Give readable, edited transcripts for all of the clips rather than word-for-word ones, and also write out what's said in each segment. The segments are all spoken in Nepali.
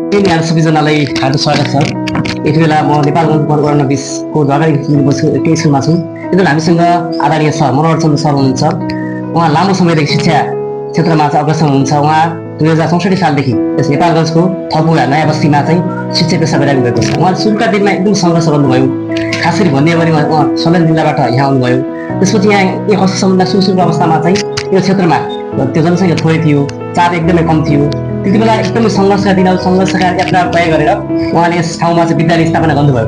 यहाँहरू सबैजनालाई हार्दिक स्वागत छ। यति बेला म नेपालगञ्ज वनगणना 20 को ढाका त्यो स्कुलमा छु। यति बेला हामीसँग आदरणीय सर मनोहर चन्द्र सर हुनुहुन्छ। उहाँ लामो समयदेखि शिक्षा क्षेत्रमा चाहिँ अग्रसर हुनुहुन्छ। उहाँ 2064 सालदेखि यस नेपालगञ्जको थपुवा नयाँ बस्तीमा चाहिँ शिक्षा पेसा गरिरहनु भएको छ। उहाँले सुरुका दिनमा एकदम सङ्घर्ष गर्नुभयो। खास गरी भन्ने भने उहाँ सल्यान जिल्लाबाट यहाँ आउनुभयो। त्यसपछि यहाँ 1 वर्षसम्म सुरु अवस्थामा चाहिँ यो क्षेत्रमा त्यो जनसङ्ख्या थोरै थियो, चाप एकदमै कम थियो। त्यति बेला एकदमै सङ्घर्षका दिनहरू सङ्घर्षका यात्रा तय गरेर उहाँले यस ठाउँमा चाहिँ विद्यालय स्थापना गर्नुभयो।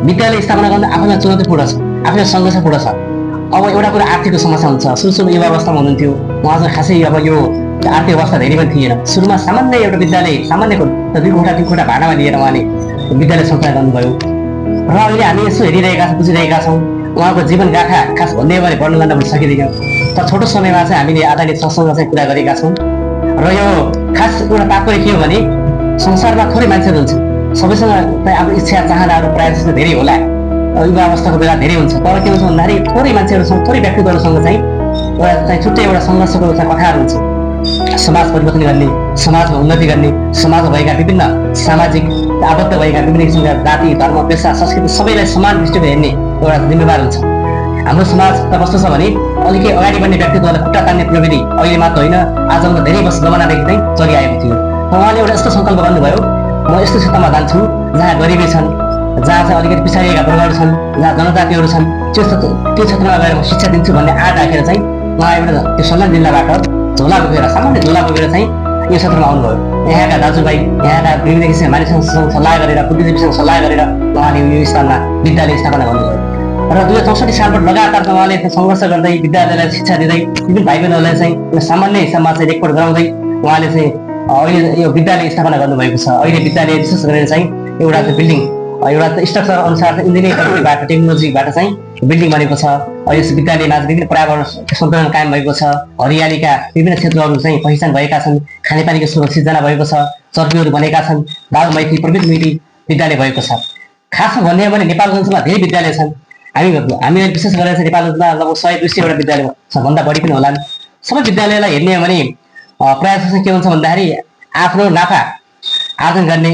विद्यालय स्थापना गर्न आफूलाई चुनौतीपूर्ण छ, आफूलाई सङ्घर्षपूर्ण छ। अब एउटा कुरा आर्थिक समस्या हुन्छ। सुरु युवा अवस्थामा हुनुहुन्थ्यो उहाँ चाहिँ खासै अब यो आर्थिक अवस्था धेरै पनि थिएन। सुरुमा सामान्य एउटा विद्यालय सामान्यको 2 कोठा 3 कोठा भाडामा लिएर उहाँले विद्यालय सञ्चालन गर्नुभयो। र अहिले हामी यसो हेरिरहेका छौँ, बुझिरहेका छौँ उहाँको जीवन गाथा खास भन्ने भने वर्णन गर्न पनि सकिँदैन। तर छोटो समयमा चाहिँ हामीले आधारित सत्सँग चाहिँ कुरा गरेका छौँ। र यो खास एउटा तात्पर्य के हो भने संसारमा थोरै मान्छेहरू हुन्छ, सबैसँग चाहिँ आफ्नो इच्छा चाहनाहरू प्रायः जस्तो धेरै होला। युवा अवस्थाको बेला धेरै हुन्छ, तर के हुन्छ भन्दाखेरि थोरै मान्छेहरूसँग थोरै व्यक्तित्वहरूसँग चाहिँ एउटा चाहिँ छुट्टै एउटा सङ्घर्षको कथाहरू हुन्छ। समाज परिवर्तन गर्ने, समाजमा उन्नति गर्ने, समाजमा भएका विभिन्न सामाजिक आबद्ध भएका विभिन्न किसिमका जाति धर्म पेसा संस्कृति सबैलाई समान दृष्टिले हेर्ने एउटा जिम्मेवार हुन्छ। हाम्रो समाज त कस्तो छ भने अलिकति अगाडि बढ्ने व्यक्तित्वलाई खुट्टा तान्ने प्रविधि अहिले मात्र होइन, आजभन्दा धेरै वर्ष जमानादेखि चाहिँ चलिआएको थियो। उहाँले एउटा यस्तो सङ्कल्प गर्नुभयो, म यस्तो क्षेत्रमा जान्छु जहाँ गरिबी छन्, जहाँ चाहिँ अलिकति पिछाडिएका वर्गहरू छन्, जहाँ जनजातिहरू छन्, त्यो क्षेत्रमा गएर म शिक्षा दिन्छु भन्ने आँट राखेर चाहिँ उहाँ एउटा त्यो सल्यान जिल्लाबाट झोला बोकेर सामान्य झोला बोकेर चाहिँ यो क्षेत्रमा आउनुभयो। यहाँका दाजुभाइ यहाँका विभिन्न किसिमका मानिसहरूसँग सल्लाह गरेर बुद्धिजीवीसँग सल्लाह गरेर उहाँले यो स्थानमा विद्यालय स्थापना गर्नुभयो। र 2064 सालबाट लगातार उहाँले सङ्घर्ष गर्दै विद्यालयलाई शिक्षा दिँदै विभिन्न भाइ बहिनीहरूलाई चाहिँ सामान्य हिसाबमा चाहिँ रेकर्ड गराउँदै उहाँले चाहिँ अहिले यो विद्यालय स्थापना गर्नुभएको छ। अहिले विद्यालय विशेष गरेर चाहिँ एउटा चाहिँ बिल्डिङ एउटा स्ट्रक्चर अनुसार इन्जिनियरिङबाट टेक्नोलोजीबाट चाहिँ बिल्डिङ बनेको छ। यस विद्यालयमा विभिन्न पर्यावरण सन्तुलन कायम भएको छ। हरियालीका विभिन्न क्षेत्रहरू चाहिँ पहिचान भएका छन्। खानेपानीको सुरक्षित भएको छ। चर्पीहरू बनेका छन्। बालमैत्री प्रवृत्ति मिति विद्यालय भएको छ। खासमा भन्ने हो भने नेपालगञ्जमा धेरै विद्यालय छन्। हामी विशेष गरेर चाहिँ नेपालगञ्जमा लगभग 100-200 विद्यालय छ, भन्दा बढी पनि होलान्। सबै विद्यालयलाई हेर्ने हो भने प्रायः जस्तो के हुन्छ भन्दाखेरि आफ्नो नाफा आर्जन गर्ने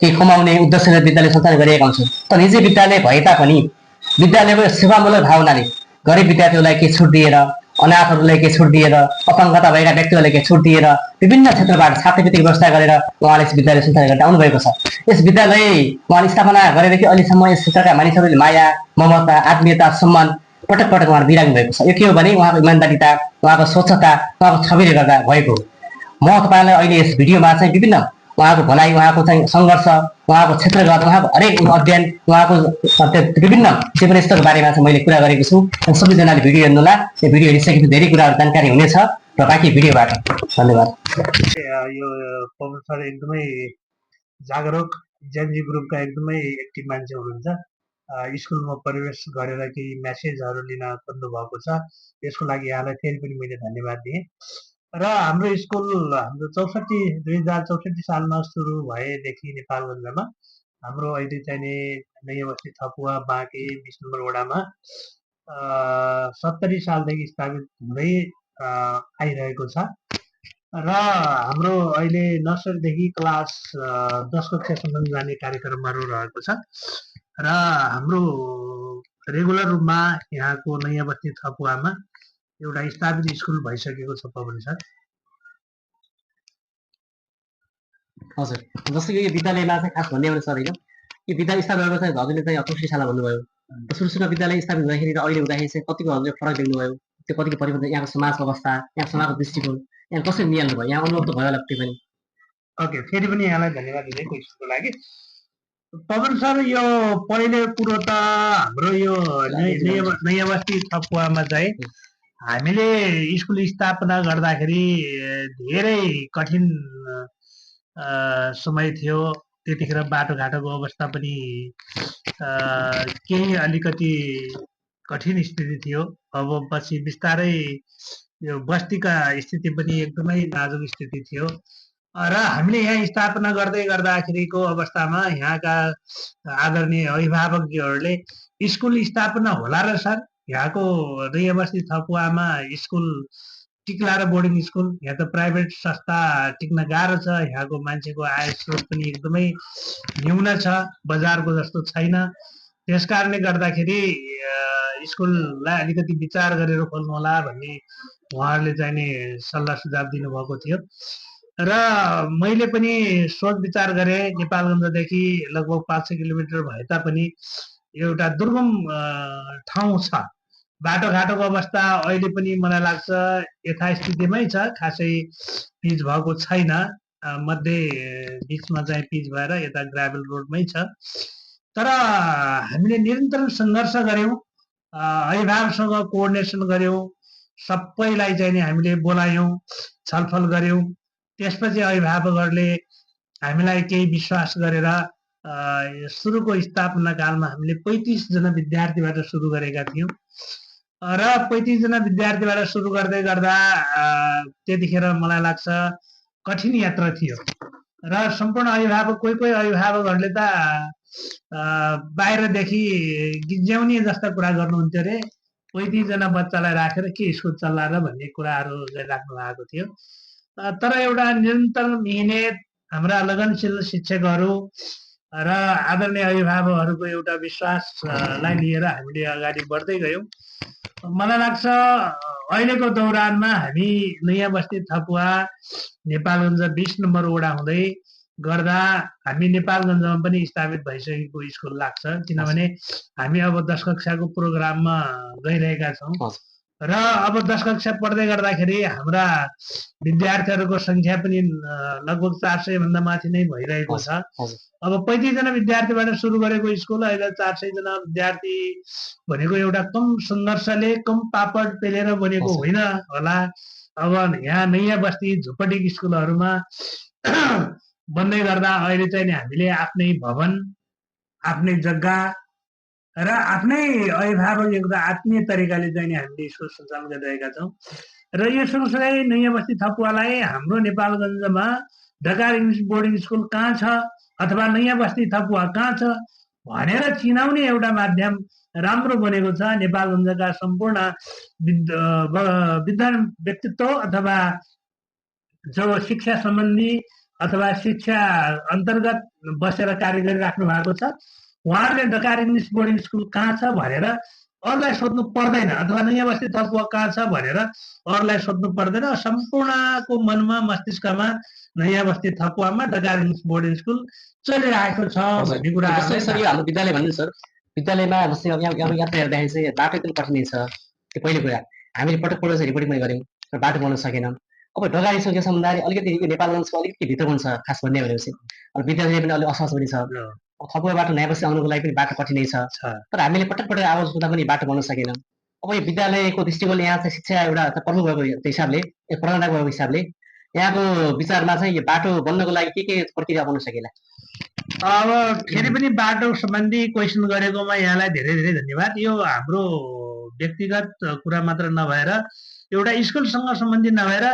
केही कमाउने उद्देश्यले विद्यालय सञ्चालन गरिएका हुन्छन्। तर निजी विद्यालय भए तापनि विद्यालयको सेवामूलक भावनाले गरिब विद्यार्थीहरूलाई केही छुट दिएर, अनाथहरूलाई केही छुट दिएर, अपाङ्गता भएका व्यक्तिहरूलाई केही छुट दिएर विभिन्न क्षेत्रबाट छात्रवृत्तिको व्यवस्था गरेर उहाँले यस विद्यालय सञ्चालन गर्दै आउनुभएको छ। यस विद्यालय उहाँले स्थापना गरेदेखि अहिलेसम्म यस क्षेत्रका मानिसहरूले माया ममता आत्मीयता सम्मान पटक पटक उहाँले दिइराख्नु भएको छ। यो के हो भने उहाँको इमान्दारिता, उहाँको स्वच्छता, उहाँको छविले गर्दा भएको हो। म तपाईँलाई अहिले यस भिडियोमा चाहिँ विभिन्न उहाँको भनाइ, उहाँको चाहिँ सङ्घर्ष, उहाँको क्षेत्रगत, उहाँको हरेक अध्ययन, उहाँको विभिन्न जीवन स्तरको बारेमा चाहिँ मैले कुरा गरेको छु। सबैजनाले भिडियो हेर्नुहोला। यो भिडियो हेरिसकेपछि धेरै कुराहरू जानकारी हुनेछ र बाँकी भिडियोबाट। धन्यवाद। यो पवन सर एकदमै जागरुक जेनजी ग्रुपका एकदमै एक्टिभ मान्छे हुनुहुन्छ। स्कुलमा प्रवेश गरेर केही म्यासेजहरू लिन खोज्नु भएको छ। यसको लागि यहाँलाई फेरि पनि मैले धन्यवाद दिएँ। र हाम्रो स्कुल हाम्रो 2064 सालमा सुरु भएदेखि नेपालगञ्जमा हाम्रो अहिले चाहिँ नयाँ बस्ती थपुवा बाँके 20 नम्बर वडामा 70 सालदेखि स्थापित हुँदै आइरहेको छ। र हाम्रो अहिले नर्सरीदेखि क्लास 10 कक्षासम्म जाने कार्यक्रमहरू रहेको छ। र हाम्रो रेगुलर रूपमा यहाँको नयाँ बस्ती थपुवामा एउटा स्थापित स्कुल भइसकेको छ पवन सर। हजुर, जस्तो यो विद्यालयमा चाहिँ खास भन्ने भने सर होइन, यो विद्यालय स्थापना गरेर चाहिँ हजुरले चाहिँ 64 सालमा भन्नुभयो। सुरुमा विद्यालय स्थापित हुँदाखेरि र अहिले हुँदाखेरि चाहिँ कतिको हजुरले फरक देख्नुभयो? त्यो कतिको परिवर्तन, यहाँको समाजको अवस्था, यहाँ समाजको दृष्टिकोण यहाँ कसरी निहाल्नु भयो? यहाँ अनुभव त भयो होला त्यो पनि। ओके, फेरि पनि यहाँलाई धन्यवाद दिँदै क्वेसनको लागि। पवन सर, यो पहिलो कुरो त हाम्रो यो नयाँ बस्ती थपुवामा चाहिँ हामीले स्कुल स्थापना गर्दाखेरि धेरै कठिन समय थियो। त्यतिखेर बाटोघाटोको अवस्था पनि केही अलिकति कठिन स्थिति थियो। अब पछि बिस्तारै यो बस्तीका स्थिति पनि एकदमै नाजुक स्थिति थियो। र हामीले यहाँ स्थापना गर्दै गर्दाखेरिको अवस्थामा यहाँका आदरणीय अभिभावकज्यूहरूले स्कुल स्थापना होला र सर, यहाँको नयाँ बस्ती थपुवामा स्कुल टिक्ला र बोर्डिङ स्कुल, यहाँ त प्राइभेट संस्था टिक्न गाह्रो छ, यहाँको मान्छेको आय स्रोत पनि एकदमै न्यून छ, बजारको जस्तो छैन। त्यस कारणले गर्दाखेरि स्कुललाई अलिकति विचार गरेर खोल्नु होला भन्ने उहाँहरूले चाहिँ नि सल्लाह सुझाव दिनुभएको थियो र मैले पनि सोच विचार गरेँ। नेपालगञ्जदेखि लगभग 500 किलोमिटर भए तापनि एउटा दुर्गम ठाउँ छ, बाटोघाटोको अवस्था अहिले पनि मलाई लाग्छ यथास्थितिमै छ, खासै पिच भएको छैन। मध्य बिचमा चाहिँ पिच भएर यता ग्राभल रोडमै छ। तर हामीले निरन्तर सङ्घर्ष गऱ्यौँ, अभिभावकसँग कोअर्डिनेसन गऱ्यौँ, सबैलाई चाहिँ नि हामीले बोलायौँ, छलफल गऱ्यौँ। त्यसपछि अभिभावकहरूले हामीलाई केही विश्वास गरेर सुरुको स्थापना कालमा हामीले 35 जना विद्यार्थीबाट सुरु गरेका थियौँ र 35 जना विद्यार्थीबाट सुरु गर्दै गर्दा त्यतिखेर मलाई लाग्छ कठिन यात्रा थियो र सम्पूर्ण अभिभावक कोही अभिभावकहरूले त बाहिरदेखि गिज्याउने जस्ता कुरा गर्नुहुन्थ्यो रे, 35 जना बच्चालाई राखेर के स्कुल चल्ला र भन्ने कुराहरू राख्नु भएको थियो। तर एउटा निरन्तर मिहिनेत हाम्रा लगनशील शिक्षकहरू र आदरणीय अभिभावकहरूको एउटा विश्वासलाई लिएर हामीले अगाडि बढ्दै गयौँ। मलाई लाग्छ अहिलेको दौरानमा हामी नयाँ बस्ती थपुवा नेपालगञ्ज 20 नम्बर वडा हुँदै गर्दा हामी नेपालगञ्जमा पनि स्थापित भइसकेको स्कुल लाग्छ, किनभने हामी अब 10 कक्षाको प्रोग्राममा गइरहेका छौँ र अब 10 कक्षा पढ्दै गर्दाखेरि हाम्रा विद्यार्थीहरूको सङ्ख्या पनि लगभग 400 भन्दा माथि नै भइरहेको छ। अब 35 जना विद्यार्थीबाट सुरु गरेको स्कुल अहिले 400 जना विद्यार्थी भनेको एउटा कम सङ्घर्षले कम पापड पेलेर बनेको होइन होला। अब यहाँ नयाँ बस्ती झुपडी स्कुलहरूमा बन्दै गर्दा अहिले चाहिँ हामीले आफ्नै भवन, आफ्नै जग्गा र आफ्नै अभिभावक एउटा आत्मीय तरिकाले चाहिँ हामीले स्कुल सञ्चालन गरिरहेका छौँ र यो सँगसँगै नयाँ बस्ती थपुवालाई हाम्रो नेपालगञ्जमा ढकाल इङ्ग्लिस बोर्डिङ स्कुल कहाँ छ अथवा नयाँ बस्ती थपुवा कहाँ छ भनेर चिनाउने एउटा माध्यम राम्रो बनेको छ। नेपालगञ्जका सम्पूर्ण विद्वान व्यक्तित्व अथवा जो शिक्षा सम्बन्धी अथवा शिक्षा अन्तर्गत बसेर कार्य गरिराख्नु भएको छ, उहाँहरूले ढकाल इङ्ग्लिस बोर्डिङ स्कुल कहाँ छ भनेर अरूलाई सोध्नु पर्दैन अथवा नयाँ बस्ती थपुवा कहाँ छ भनेर अरूलाई सोध्नु पर्दैन। सम्पूर्णको मनमा मस्तिष्कमा नयाँ बस्ती थपुवामा ढकाल इङ्ग्लिस बोर्डिङ स्कुल चलिरहेको छ भन्ने कुरा हाम्रो विद्यालय भन्नु सर। विद्यालयमा जस्तै अब यात्रा हेर्दाखेरि चाहिँ बाटो एकदम कठिन छ, त्यो पहिलो कुरा। हामीले पटक चाहिँ रिपोर्टिङ पनि गऱ्यौँ र बाटो बनाउन सकेनौँ। अब ढकाल स्कुल के छ भन्दाखेरि अलिकति नेपालगञ्जको अलिकति भित्र पनि छ, खास भन्ने भनेपछि अब विद्यालय पनि अलिक असहज पनि छ। थपुवाबाट नयाँ बस्ती आउनुको लागि पनि बाटो कठिनै छ, तर हामीले पटक आवाज उठ्दा पनि बाटो बनाउन सकेनौँ। अब यो विद्यालयको दृष्टिकोणले यहाँ चाहिँ शिक्षा एउटा प्रमुख भएको हिसाबले, प्रेरणा भएको हिसाबले यहाँको विचारमा चाहिँ यो बाटो बन्नको लागि के प्रक्रिया अपनाउन सकेला? अब फेरि पनि बाटो सम्बन्धी क्वेसन गरेकोमा यहाँलाई धेरै धेरै धन्यवाद। यो हाम्रो व्यक्तिगत कुरा मात्र नभएर एउटा स्कुलसँग सम्बन्धी नभएर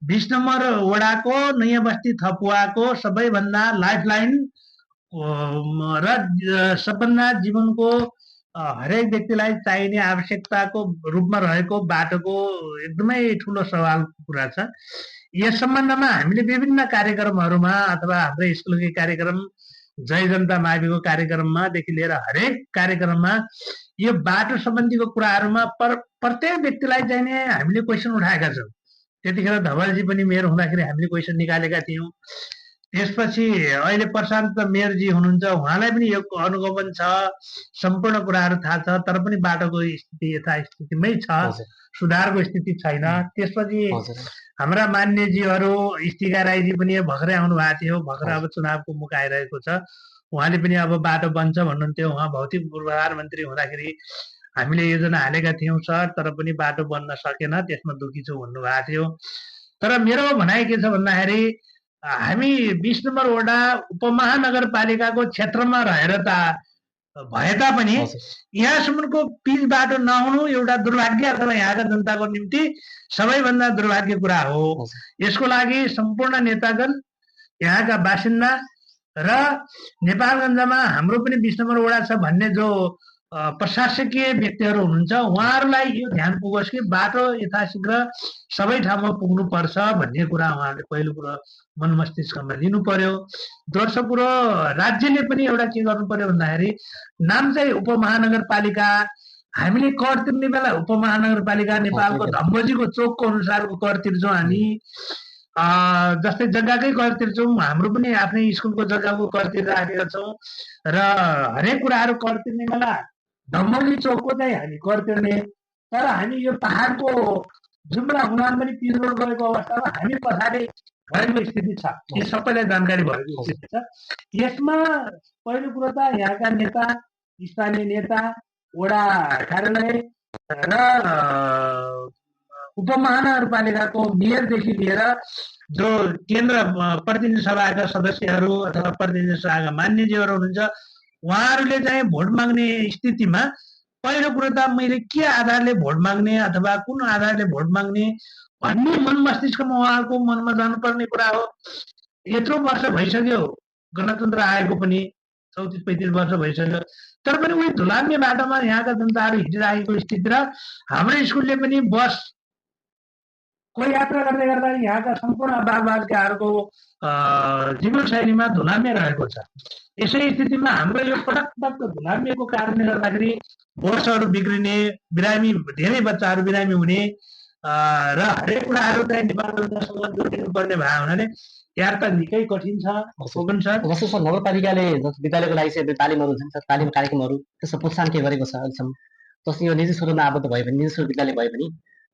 20 नम्बर वडाको नयाँ बस्ती थपुवाको सबैभन्दा लाइफलाइन र सबभन्दा जीवनको हरेक व्यक्तिलाई चाहिने आवश्यकताको रूपमा रहेको बाटोको एकदमै ठुलो सवालको कुरा छ। यस सम्बन्धमा हामीले विभिन्न कार्यक्रमहरूमा अथवा हाम्रो स्कुलकै कार्यक्रम, जय जनता माविको कार्यक्रममादेखि लिएर हरेक कार्यक्रममा यो बाटो सम्बन्धीको कुराहरूमा प्रत्येक व्यक्तिलाई चाहिने हामीले क्वेसन उठाएका छौँ। त्यतिखेर धवलजी पनि मेयर हुँदाखेरि हामीले क्वेसन निकालेका थियौँ। त्यसपछि अहिले प्रशान्त मेयरजी हुनुहुन्छ, उहाँलाई पनि यो अनुगमन छ, सम्पूर्ण कुराहरू थाहा छ, तर पनि बाटोको स्थिति यथास्थितिमै छ, सुधारको स्थिति छैन। त्यसपछि हाम्रा मान्यजीहरू स्टिका राईजी पनि भर्खरै आउनु भएको थियो, भर्खर अब चुनावको मुख आइरहेको छ, उहाँले पनि अब बाटो बन्छ भन्नुहुन्थ्यो। उहाँ भौतिक पूर्वाधार मन्त्री हुँदाखेरि हामीले योजना हालेका थियौँ सर, तर पनि बाटो बन्न सकेन, त्यसमा दुखी छु भन्नुभएको थियो। तर मेरो भनाइ के छ भन्दाखेरि हामी 20 नम्बर वडा उपमहानगरपालिकाको क्षेत्रमा रहेर त भए तापनि यहाँसम्मको पिच बाटो नहुनु एउटा दुर्भाग्य अथवा यहाँका जनताको निम्ति सबैभन्दा दुर्भाग्य कुरा हो। यसको लागि सम्पूर्ण नेतागण, यहाँका बासिन्दा र नेपालगञ्जमा हाम्रो पनि 20 नम्बर वडा छ भन्ने जो प्रशासकीय व्यक्तिहरू हुनुहुन्छ, उहाँहरूलाई यो ध्यान पुगोस् कि बाटो यथाशीघ्र सबै ठाउँमा पुग्नुपर्छ भन्ने कुरा उहाँहरूले पहिलो कुरो मन मस्तिष्कमा लिनु पर्यो। दोस्रो कुरो, राज्यले पनि एउटा के गर्नु पर्यो भन्दाखेरि, नाम चाहिँ उपमहानगरपालिका, हामीले कर तिर्ने बेला उपमहानगरपालिका नेपालको धम्बोजीको चोकको अनुसारको कर तिर्छौँ हामी। जस्तै जग्गाकै कर तिर्छौँ, हाम्रो पनि आफ्नै स्कुलको जग्गाको कर तिरिराखेका छौँ र हरेक कुराहरू कर तिर्ने बेला धम्बोजी चोकको चाहिँ हामी कर तिर्ने। तर हामी यो पहाडको जुम्ला हुनान पनि पिरोड गएको अवस्थामा हामी पछाडि भएको स्थिति छ, यो सबैलाई जानकारी भएको स्थिति छ। यसमा पहिलो कुरो त यहाँका नेता, स्थानीय नेता, वडा कार्यालय र उपमहानगरपालिकाको मेयरदेखि लिएर जो केन्द्र प्रतिनिधि सभाका सदस्यहरू अथवा प्रतिनिधि सभाका मान्यज्यूहरू हुनुहुन्छ, उहाँहरूले चाहिँ भोट माग्ने स्थितिमा पहिलो कुरो त मैले के आधारले भोट माग्ने अथवा कुन आधारले भोट माग्ने भन्ने मन मस्तिष्कमा उहाँहरूको मनमा जानुपर्ने कुरा हो। यत्रो वर्ष भइसक्यो गणतन्त्र आएको पनि, 34-35 वर्ष भइसक्यो, तर पनि उही धुलाम्य बाटोमा यहाँका जनताहरू हिँडिरहेको स्थिति र हाम्रो स्कुलले पनि बस कोही यात्रा गर्दै गर्दा यहाँका सम्पूर्ण बालबालिकाहरूको जीवनशैलीमा धुलाम्य रहेको छ। यसै स्थितिमा हाम्रो यो पटक धुलाम्यको कारणले गर्दाखेरि बसहरू बिग्रिने, बिरामी, धेरै बच्चाहरू बिरामी हुने र हरेक कुराहरू चाहिँ नेपालसँग जोडिनु पर्ने भए हुनाले यात्रा निकै कठिन छ। जस्तो सर नगरपालिकाले विद्यालयको लागि चाहिँ तालिमहरू हुन्छ नि, तालिम कार्यक्रमहरू त्यसको प्रोत्साहन के गरेको छ अहिलेसम्म? जस्तो यो निजी स्कुलमा आबद्ध भयो भने, निजी स्कुल विद्यालय भयो भने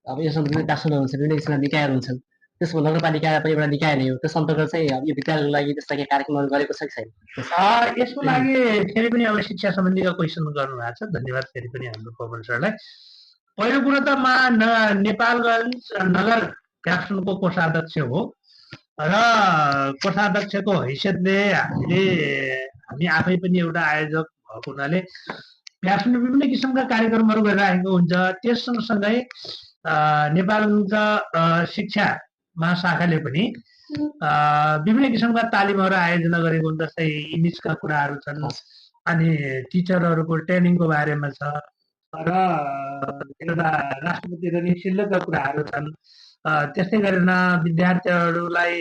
अब यसमा विभिन्न टासनहरू हुन्छ, विभिन्न किसिमका निकायहरू हुन्छन्, त्यसको नगरपालिका पनि एउटा निकाय नै हो, त्यस अन्तर्गत चाहिँ यो विद्यालयको लागि त्यस्ता केही कार्यक्रमहरू गरेको छ कि छैन? यसको लागि फेरि पनि अब शिक्षा सम्बन्धीका क्वेसन गर्नु भएको छ, धन्यवाद फेरि पनि हाम्रो पवन सरलाई। पहिलो कुरो त म नेपालगञ्ज नगर प्याक्सनको कोषाध्यक्ष हो र कोषाध्यक्षको हैसियतले हामी आफै पनि एउटा आयोजक भएको हुनाले प्याक्सनले विभिन्न किसिमका कार्यक्रमहरू गरिरहेको हुन्छ। त्यस सँगसँगै नेपालगञ्ज शिक्षा महाशाखाले पनि विभिन्न किसिमका तालिमहरू आयोजना गरेको हुन्छ, जस्तै इङ्ग्लिसका कुराहरू छन्, अनि टिचरहरूको ट्रेनिङको बारेमा छ र एउटा राष्ट्रपति रणित सिल्लोका कुराहरू छन्। त्यस्तै गरेर विद्यार्थीहरूलाई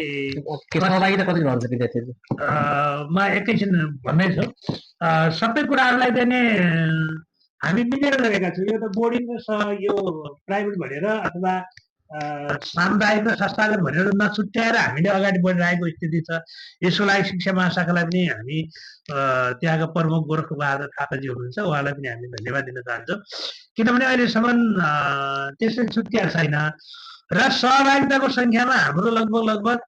सहभागिता कति रहन्छ विद्यार्थीहरू? म एकैछिन भन्दैछु। सबै कुराहरूलाई चाहिँ हामी मिलेर गरेका छौँ। यो त बोर्डिङ र यो प्राइभेट भनेर अथवा सामुदायिक र संस्थागत भनेर नछुट्याएर हामीले अगाडि बढिरहेको स्थिति छ। यसको लागि शिक्षा महाशाखालाई पनि हामी त्यहाँका प्रमुख गोरखबहादुर थापाजी हुनुहुन्छ, उहाँलाई पनि हामी धन्यवाद दिन चाहन्छौँ, किनभने अहिलेसम्म त्यसै छुट्या छैन र सहभागिताको सङ्ख्यामा हाम्रो लगभग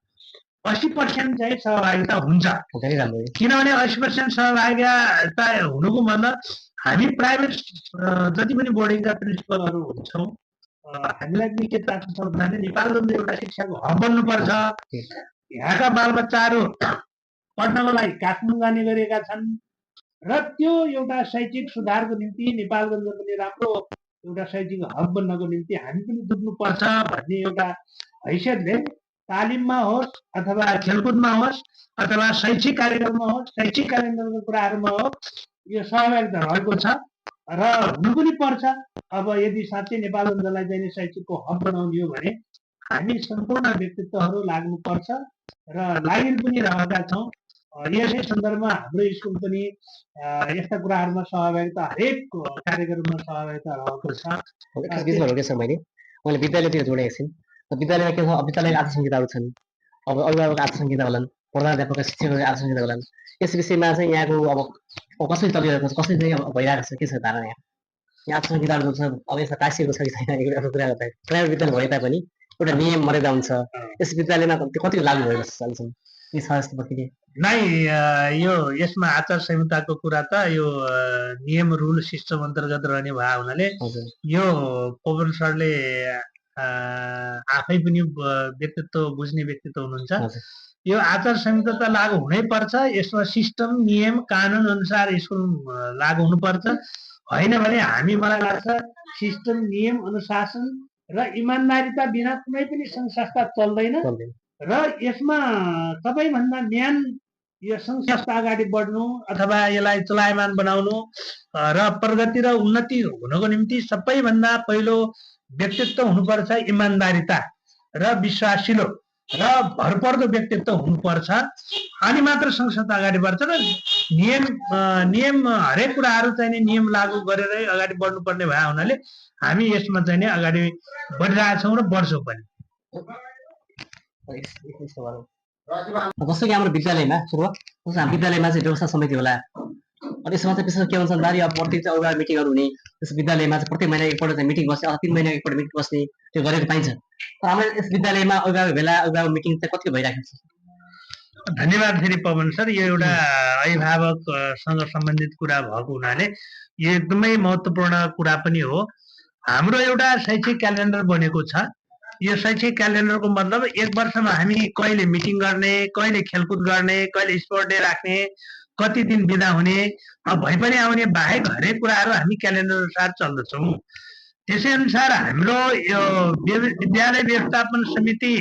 80% चाहिँ सहभागिता हुन्छ। किनभने 80% सहभागिता हुनुको मतलब हामी प्राइभेट जति पनि बोर्डिङका प्रिन्सिपलहरू हुन्छौँ, हामीलाई पनि के चाहन्छ भन्दाखेरि नेपालगञ्ज एउटा शिक्षाको हब बन्नुपर्छ। यहाँका बालबच्चाहरू पढ्नको लागि काठमाडौँ जाने गरेका छन् र त्यो एउटा शैक्षिक सुधारको निम्ति नेपालगञ्ज पनि राम्रो एउटा शैक्षिक हब बन्नको निम्ति हामी पनि जुट्नुपर्छ भन्ने एउटा हैसियतले तालिममा होस् अथवा खेलकुदमा होस् अथवा शैक्षिक कार्यक्रममा होस्, शैक्षिक कार्यक्रमको कुराहरूमा होस्, यो सहभागिता रहेको छ र हुनु पनि पर्छ। अब यदि साँच्चै नेपालगञ्जलाई चाहिँ शैक्षिकको हब बनाउने हो भने हामी सम्पूर्ण व्यक्तित्वहरू लाग्नुपर्छ र लागि पनि रहेका छौँ। यसै सन्दर्भमा हाम्रो स्कुल पनि यस्ता कुराहरूमा सहभागिता, हरेक कार्यक्रममा सहभागिता रहेको छ। मैले विद्यालयतिर जोडेको छु। विद्यालयमा के छ, विद्यालयका आचार संहिताहरू छन्, अब अभिभावक आचार संहिता होलान्, प्रधानाध्यापक शिक्षकहरूको आचार संहिता होलान्। यस विषयमा चाहिँ यहाँको अब कसरी चलिरहेको छ, कसरी चाहिँ अब भइरहेको छ, के छ धारणा यहाँ आचार संहिताहरू छ, अब यसमा टाँसिएको छ कि छैन, एउटा कुरा गर्दा प्राइभेट विद्यालय भए तापनि एउटा नियम मर्यादा हुन्छ, यस विद्यालयमा कति लागू भएको छ अहिलेसम्म के छ यस्तो प्रक्रिया? नै यो यसमा आचार संहिताको कुरा त यो नियम रुल सिस्टम अन्तर्गत रहने भए हुनाले यो पवन सरले आफै पनि व्यक्तित्व बुझ्ने व्यक्तित्व हुनुहुन्छ। यो आचार संहिता त लागू हुनै पर्छ, यसमा सिस्टम नियम कानुन अनुसार स्कुल लागू हुनुपर्छ। होइन भने हामी, मलाई लाग्छ सिस्टम नियम अनुशासन र इमान्दारिता बिना कुनै पनि संस्था चल्दैन र यसमा सबैभन्दा म्यान यो सङ्घ संस्था अगाडि बढ्नु अथवा यसलाई चलायमान बनाउनु र प्रगति र उन्नति हुनको निम्ति सबैभन्दा पहिलो व्यक्तित्व हुनुपर्छ इमान्दारिता र विश्वासिलो र भरपर्दो व्यक्तित्व हुनुपर्छ। अनि मात्र सङ्घ संस्था अगाडि बढ्छ र नियम हरेक कुराहरू चाहिँ नि नियम लागू गरेरै अगाडि बढ्नुपर्ने भए हुनाले हामी यसमा चाहिँ नि अगाडि बढिरहेछौँ र बढ्छौँ पनि। जस्तो कि हाम्रो विद्यालयमा हाम्रो विद्यालयमा चाहिँ व्यवस्था समिति होला, अनि यसमा चाहिँ विशेष के हुन्छ भन्दाखेरि अब प्रत्येक चाहिँ अभिभावक मिटिङहरू हुने, त्यस विद्यालयमा चाहिँ प्रत्येक महिना एकपल्ट चाहिँ मिटिङ बस्ने अथवा 3 महिना एकपल्ट मिटिङ बस्ने त्यो गरेको पाइन्छ। तर हाम्रो यस विद्यालयमा अभिभावक मिटिङ चाहिँ कतिको भइरहेको छ? धन्यवाद फेरि पवन सर। यो एउटा अभिभावकसँग सम्बन्धित कुरा भएको हुनाले यो एकदमै महत्त्वपूर्ण कुरा पनि हो। हाम्रो एउटा शैक्षिक क्यालेन्डर बनेको छ। यो शैक्षिक क्यालेन्डरको मतलब एक वर्षमा हामी कहिले मिटिङ गर्ने, कहिले खेलकुद गर्ने, कहिले स्पोर्ट डे राख्ने, कति दिन बिदा हुने, भइ पनि आउने बाहेक हरेक कुराहरू हामी क्यालेन्डर अनुसार चल्दछौँ। त्यसै अनुसार हाम्रो यो विद्यालय व्यवस्थापन समिति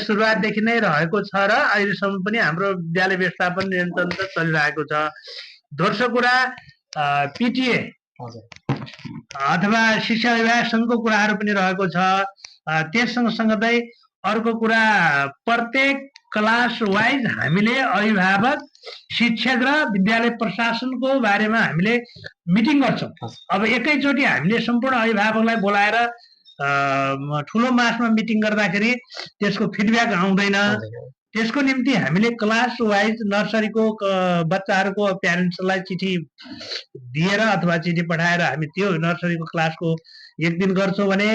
सुरुवातदेखि नै रहेको छ र अहिलेसम्म पनि हाम्रो विद्यालय व्यवस्थापन नियन्त्रण चलिरहेको छ। दोस्रो कुरा पिटिए अथवा शिक्षा विभाग सङ्घको कुराहरू पनि रहेको छ। त्यस सँगसँगै अर्को कुरा प्रत्येक क्लास वाइज हामीले अभिभावक, शिक्षक र विद्यालय प्रशासनको बारेमा हामीले मिटिङ गर्छौँ। अब एकैचोटि हामीले सम्पूर्ण अभिभावकलाई बोलाएर ठुलो मासमा मिटिङ गर्दाखेरि त्यसको फिडब्याक आउँदैन। त्यसको निम्ति हामीले क्लास वाइज नर्सरीको बच्चाहरूको प्यारेन्ट्सलाई चिठी दिएर अथवा चिठी पठाएर हामी त्यो नर्सरीको क्लासको एक दिन गर्छौँ भने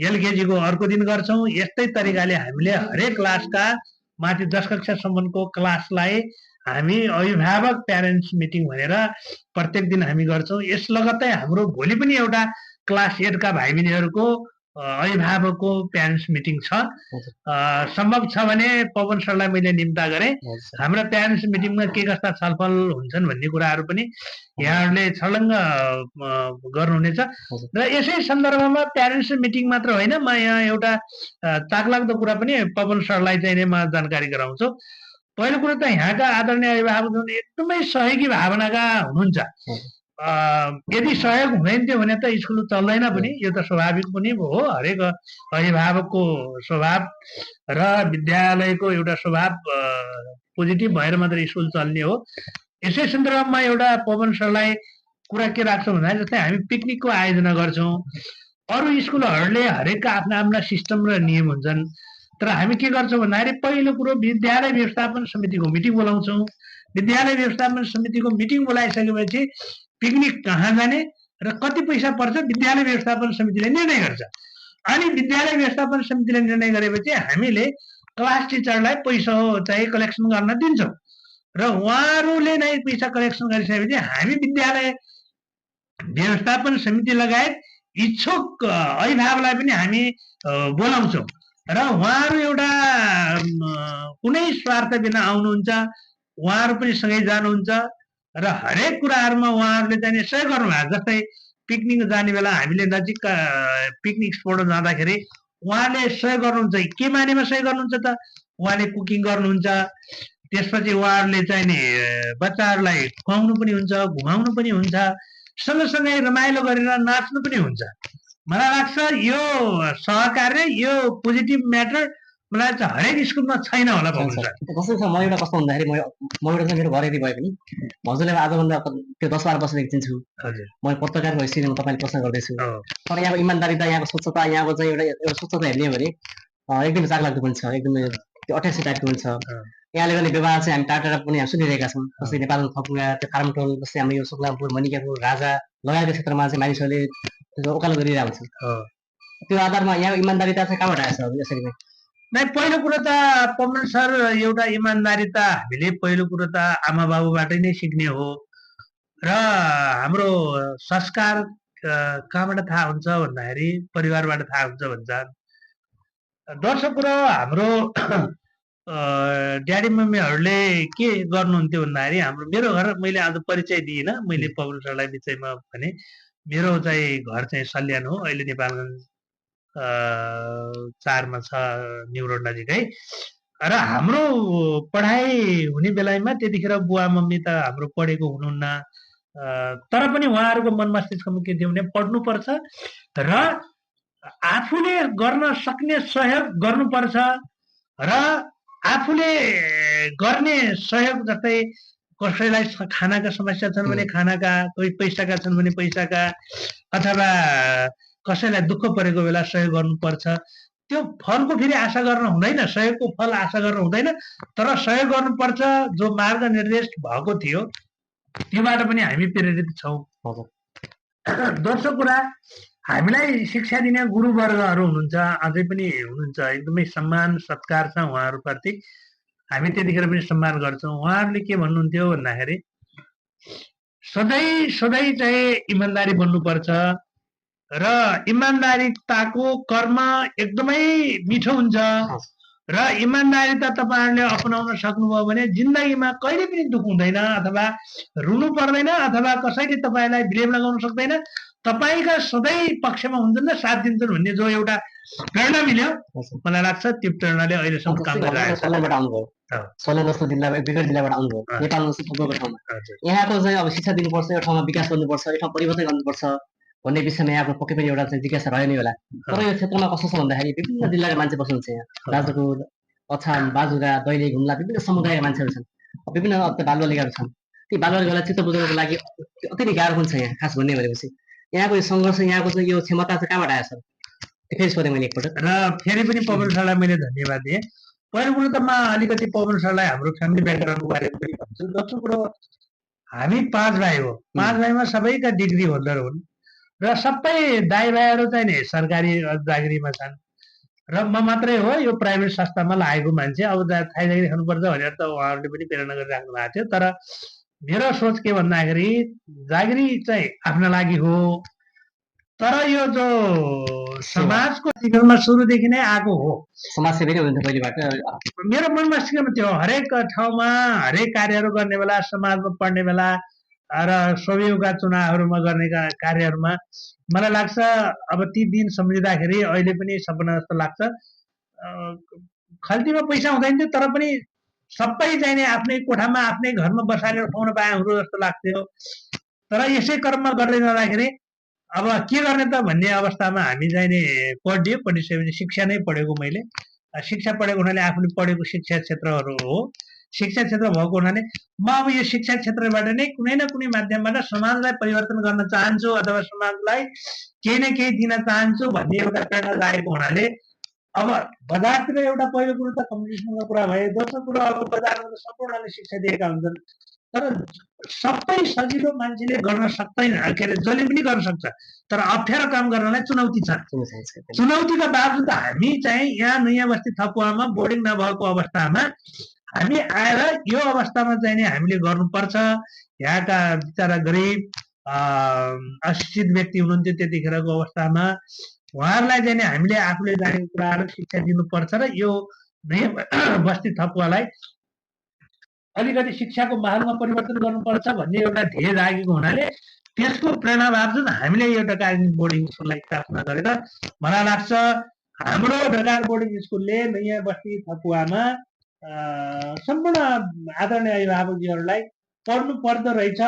एलकेजीको अर्को दिन गर्छौँ। यस्तै तरिकाले हामीले हरेक क्लासका माथि 10 कक्षासम्मको क्लासलाई हामी अभिभावक प्यारेन्ट्स मिटिङ भनेर प्रत्येक दिन हामी गर्छौँ। यस लगत्तै हाम्रो भोलि पनि एउटा क्लास 8 का भाइ बहिनीहरूको अभिभावकको प्यारेन्ट्स मिटिङ छ। सम्भव छ भने पवन सरलाई मैले निम्ता गरेँ। हाम्रा प्यारेन्ट्स मिटिङमा के कस्ता छलफल हुन्छन् भन्ने कुराहरू पनि यहाँहरूले छलङ्ग गर्नुहुनेछ। र यसै सन्दर्भमा प्यारेन्ट्स मिटिङ मात्र होइन, म यहाँ एउटा चाखलाग्दो कुरा पनि पवन सरलाई चाहिँ म जानकारी गराउँछु। पहिलो कुरो त यहाँका आदरणीय अभिभावक एकदमै सहयोगी भावनाका हुनुहुन्छ। यदि सहयोग हुँदैन थियो भने त स्कुल चल्दैन पनि, यो त स्वाभाविक पनि हो। हरेक अभिभावकको स्वभाव र विद्यालयको एउटा स्वभाव पोजिटिभ भएर मात्र स्कुल चल्ने हो। यसै सन्दर्भमा एउटा पवन सरलाई कुरा के राख्छौँ भन्दा जस्तै हामी पिकनिकको आयोजना गर्छौँ। अरू स्कुलहरूले हरेकका आफ्ना आफ्ना सिस्टम र नियम हुन्छन्। तर हामी के गर्छौँ भन्दाखेरि पहिलो कुरो विद्यालय व्यवस्थापन समितिको मिटिङ बोलाउँछौँ। विद्यालय व्यवस्थापन समितिको मिटिङ बोलाइसकेपछि पिकनिक कहाँ जाने र कति पैसा पर्छ विद्यालय व्यवस्थापन समितिले निर्णय गर्छ। अनि विद्यालय व्यवस्थापन समितिले निर्णय गरेपछि हामीले क्लास टिचरलाई पैसा चाहिँ कलेक्सन गर्न दिन्छौँ र उहाँहरूले नै पैसा कलेक्सन गरिसकेपछि हामी विद्यालय व्यवस्थापन समिति लगायत इच्छुक अभिभावकलाई पनि हामी बोलाउँछौँ र उहाँहरू एउटा कुनै स्वार्थ बिना आउनुहुन्छ। उहाँहरू पनि सँगै जानुहुन्छ र हरेक कुराहरूमा उहाँहरूले चाहिँ सहयोग गर्नुभएको। जस्तै पिकनिक जाने बेला हामीले नजिकका पिकनिक स्पोटमा जाँदाखेरि उहाँले सहयोग गर्नुहुन्छ। के मानेमा सहयोग गर्नुहुन्छ त उहाँले कुकिङ गर्नुहुन्छ। त्यसपछि उहाँहरूले चाहिँ नि बच्चाहरूलाई खुवाउनु पनि हुन्छ, घुमाउनु पनि हुन्छ, सँगसँगै रमाइलो गरेर नाच्नु पनि हुन्छ। मलाई लाग्छ यो सहकार्य, यो पोजिटिभ म्याटर मलाई चाहिँ हरेक स्कुलमा छैन होला। कस्तो छ, म एउटा कस्तो भन्दाखेरि म एउटा चाहिँ मेरो घर यदि भए पनि हजुरलाई आजभन्दा त्यो 10-12 वर्षदेखि चिन्छु। म पत्रकार भइसकेर तपाईँले प्रश्न गर्दैछु। तर यहाँको इमान्दारिता, यहाँको स्वच्छता, यहाँको चाहिँ एउटा स्वच्छता हेर्ने हो भने एकदमै चाखलाग्दो पनि छ, एकदमै त्यो 88 टाइपको पनि छ। यहाँले गर्ने व्यवहार चाहिँ हामी टाढा पनि हामी सुनिरहेका छौँ। जस्तै नेपालको थपुङ्गा, त्यो फार्मटोल, जस्तै हाम्रो यो सुक्लामपुर, मनिकापुर, राजा लगायतको क्षेत्रमा चाहिँ मानिसहरूले उकालो गरिरहेको छ। त्यो आधारमा यहाँको इमान्दारिता चाहिँ कहाँबाट आएछ यसरी नै? नै पहिलो कुरो त पवन सर एउटा इमान्दारिता हामीले पहिलो कुरो त आमा बाबुबाटै नै सिक्ने हो र हाम्रो संस्कार कहाँबाट थाहा हुन्छ भन्दाखेरि परिवारबाट थाहा हुन्छ भन्छ। दोस्रो कुरो हाम्रो ड्याडी मम्मीहरूले के गर्नुहुन्थ्यो भन्दाखेरि मेरो घर मैले आज परिचय दिइनँ, मैले पवन सरलाई विषयमा भने मेरो चाहिँ घर चाहिँ सल्यान हो, अहिले नेपालगञ्ज 4 मा छ, न्यु रोड नजिकै। र हाम्रो पढाइ हुने बेलामा त्यतिखेर बुवा मम्मी त हाम्रो पढेको हुनुहुन्न, तर पनि उहाँहरूको मन मस्तिष्कमा के थियो भने पढ्नुपर्छ र आफूले गर्न सक्ने सहयोग गर्नुपर्छ र आफूले गर्ने सहयोग जस्तै कसैलाई खानाका समस्या छन् भने खानाका, कोही पैसाका छन् भने पैसाका, अथवा कसैलाई दुःख परेको बेला सहयोग गर्नुपर्छ। त्यो फलको फेरि आशा गर्न हुँदैन, सहयोगको फल आशा गर्न हुँदैन, तर सहयोग गर्नुपर्छ जो मार्ग निर्देश भएको थियो त्योबाट पनि हामी प्रेरित छौँ। दोस्रो कुरा, हामीलाई शिक्षा दिने गुरुवर्गहरू हुनुहुन्छ, अझै पनि हुनुहुन्छ, एकदमै सम्मान सत्कार छ उहाँहरूप्रति, हामी त्यतिखेर पनि सम्मान गर्छौँ। उहाँहरूले के भन्नुहुन्थ्यो भन्दाखेरि सधैँ सधैँ चाहिँ इमान्दारी बन्नुपर्छ र इमान्दारिताको कर्म एकदमै मिठो हुन्छ र इमान्दारिता तपाईँहरूले अपनाउन सक्नुभयो भने जिन्दगीमा कहिले पनि दुःख हुँदैन, अथवा रुनु पर्दैन, अथवा कसैले तपाईँलाई ब्लेम लगाउन सक्दैन, तपाईँका सधैँ पक्षमा हुन्छन् र साथ दिन्छन् भन्ने जो एउटा प्रेरणा मिल्यो, मलाई लाग्छ त्यो प्रेरणाले अहिलेसम्म काम गरिरहेको छ। सोलन जस्तो जिल्ला विकट जिल्लाबाट आउनुभयो, नेपाल जस्तो ठुलो ठाउँमा यहाँको चाहिँ अब शिक्षा दिनुपर्छ, यो ठाउँमा विकास गर्नुपर्छ, यो ठाउँ परिवर्तन गर्नुपर्छ भन्ने विषयमा यहाँको पक्कै पनि एउटा चाहिँ जिज्ञासा रह्यो नै होला। तर यो क्षेत्रमा कस्तो छ भन्दाखेरि विभिन्न जिल्लाका मान्छे बस्नुहुन्छ यहाँ, राजापुर, अछाम, बाजुरा, दैलेख, हुम्ला विभिन्न समुदायका मान्छेहरू छन्, विभिन्न बालबालिकाहरू छन्। ती बालबालिकालाई चित्त बुझाउनको लागि अति नै गाह्रो हुन्छ यहाँ, खास भन्ने भनेपछि यहाँको यो सङ्घर्ष, यहाँको चाहिँ यो क्षमता चाहिँ कहाँबाट आएछ? फेरि सोधेँ मैले एकपल्ट र फेरि पनि पवन सरलाई मैले धन्यवाद दिएँ। पहिलो कुरो त म अलिकति पवन सरलाई हाम्रो फ्यामिली ब्याकग्राउन्डको बारेमा पनि भन्छु। दोस्रो कुरो, हामी 5 भाइ हो, 5 भाइमा सबैका डिग्री होल्डर हुन् र सबै दाइ भाइहरू चाहिँ नि सरकारी जागिरीमा छन् र म मात्रै हो यो प्राइभेट संस्थामा लागेको मान्छे। अब थाहै जागिरी खानुपर्छ भनेर त उहाँहरूले पनि प्रेरणा गरिराख्नु भएको थियो, तर मेरो सोच के भन्दाखेरि जागिरी चाहिँ आफ्ना लागि हो, तर यो जो समाजको जीवनमा सुरुदेखि नै आएको हो, समाजसेवी नै हुनुहुन्थ्यो पहिलेबाट। मेरो मन मस्तिष्कमा थियो हरेक ठाउँमा हरेक कार्यहरू गर्ने बेला, समाजमा पढ्ने बेला र सहयोगका चुनावहरूमा गर्ने कार्यहरूमा मलाई लाग्छ अब ती दिन सम्झिँदाखेरि अहिले पनि सपना जस्तो लाग्छ। खल्तीमा पैसा हुँदैन थियो तर पनि सबै चाहिने आफ्नै कोठामा आफ्नै घरमा बसालेर खुवाउन पाए हुँदो जस्तो लाग्थ्यो। तर यसै क्रममा गर्दै जाँदाखेरि अब के गर्ने त भन्ने अवस्थामा हामी चाहिने पढिसकेपछि शिक्षा नै पढेको, मैले शिक्षा पढेको हुनाले आफूले पढेको शिक्षा क्षेत्रहरू हो, शिक्षा क्षेत्र भएको हुनाले म अब यो शिक्षा क्षेत्रबाट नै कुनै न कुनै माध्यमबाट समाजलाई परिवर्तन गर्न चाहन्छु अथवा समाजलाई केही न केही दिन चाहन्छु भन्ने एउटा प्रेरणा लागेको हुनाले अब बजारतिर एउटा पहिलो कुरो त कम्पिटिसनको कुरा भयो, दोस्रो कुरो अब बजारमा त सम्पूर्णले शिक्षा दिएका हुन्छन्, तर सबै सजिलो मान्छेले गर्न सक्दैन, के अरे जसले पनि गर्न सक्छ, तर अप्ठ्यारो काम गर्नलाई चुनौती छ। चुनौतीका बावजुद हामी चाहिँ यहाँ नयाँ बस्ती थपुवामा बोर्डिङ नभएको अवस्थामा हामी आएर यो अवस्थामा चाहिँ नि हामीले गर्नुपर्छ। यहाँका बिचरा गरिब अशिक्षित व्यक्ति हुनुहुन्थ्यो त्यतिखेरको अवस्थामा, उहाँहरूलाई चाहिँ नि हामीले आफूले जानेको कुराहरू शिक्षा दिनुपर्छ र यो नयाँ बस्ती थपुवालाई अलिकति शिक्षाको माहौलमा परिवर्तन गर्नुपर्छ भन्ने एउटा ध्येय जागेको हुनाले त्यसको प्रेरणा बावजुद हामीले एउटा कालिम्पोङ बोर्डिङ स्कुललाई स्थापना गरेर मलाई लाग्छ हाम्रो ढकाल बोर्डिङ स्कुलले नयाँ बस्ती थपुवामा सम्पूर्ण आदरणीय अभिभावकजीहरूलाई पढ्नु पर्दो रहेछ,